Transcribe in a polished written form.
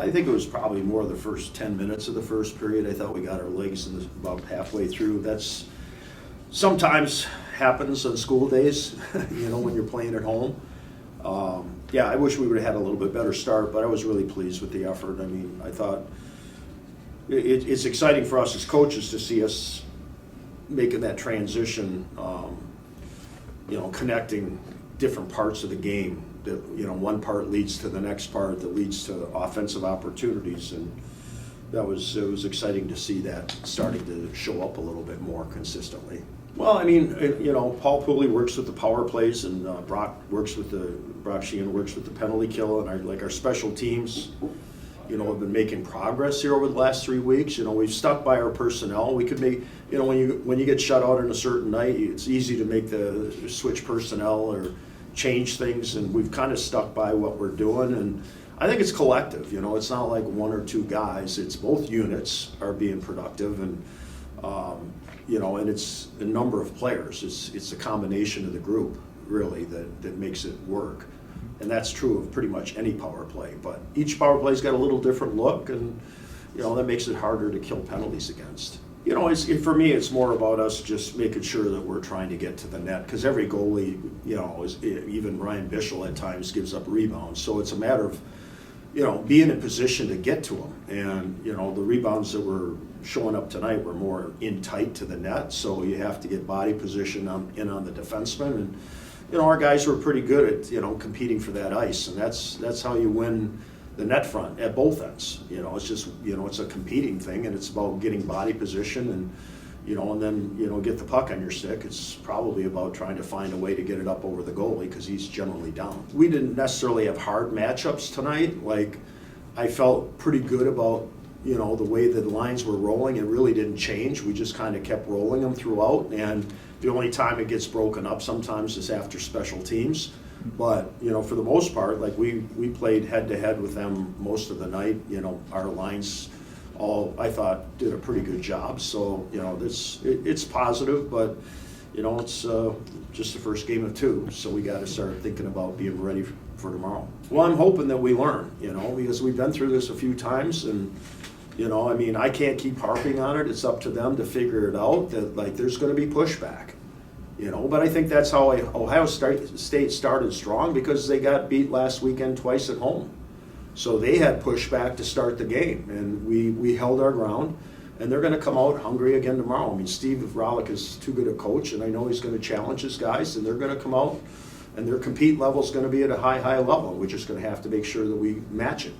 I think it was probably more the first 10 minutes of the first period. I thought we got our legs about halfway through. That's sometimes happens on school days, when you're playing at home. Yeah, I wish we would have had a little bit better start, but I was really pleased with the effort. I mean, I thought it's exciting for us as coaches to see us making that transition, connecting different parts of the game. That one part leads to the next part that leads to offensive opportunities, and it was exciting to see that starting to show up a little bit more consistently. Well, I mean, Paul Pooley works with the power plays, and Brock Sheehan works with the penalty kill, and our special teams, have been making progress here over the last 3 weeks. We've stuck by our personnel. We could make, when you get shut out on a certain night, it's easy to make the switch personnel or change things, and we've kind of stuck by what we're doing. And I think it's collective. It's not like one or two guys. It's both units are being productive, and and it's a number of players. It's a combination of the group really that makes it work. And that's true of pretty much any power play, but each power play's got a little different look, and that makes it harder to kill penalties against. For me, it's more about us just making sure that we're trying to get to the net, because every goalie, even Ryan Bischel at times gives up rebounds. So it's a matter of, being in position to get to them. And, the rebounds that were showing up tonight were more in tight to the net, so you have to get body position in on the defenseman. And, our guys were pretty good at, competing for that ice, and that's how you win the net front at both ends. It's just, it's a competing thing, and it's about getting body position and, and then, get the puck on your stick. It's probably about trying to find a way to get it up over the goalie, because he's generally down. We didn't necessarily have hard matchups tonight. Like, I felt pretty good about, the way the lines were rolling. It really didn't change. We just kind of kept rolling them throughout, and the only time it gets broken up sometimes is after special teams. But, for the most part, like we played head-to-head with them most of the night. Our lines all, I thought, did a pretty good job. So, it's positive, but, it's just the first game of two. So we got to start thinking about being ready for tomorrow. Well, I'm hoping that we learn, because we've been through this a few times, and, I can't keep harping on it. It's up to them to figure it out, that, there's going to be pushback. But I think that's how Ohio State started strong, because they got beat last weekend twice at home. So they had pushback to start the game, and we held our ground, and they're going to come out hungry again tomorrow. Steve Rolick is too good a coach, and I know he's going to challenge his guys, and they're going to come out, and their compete level is going to be at a high level. We're just going to have to make sure that we match it.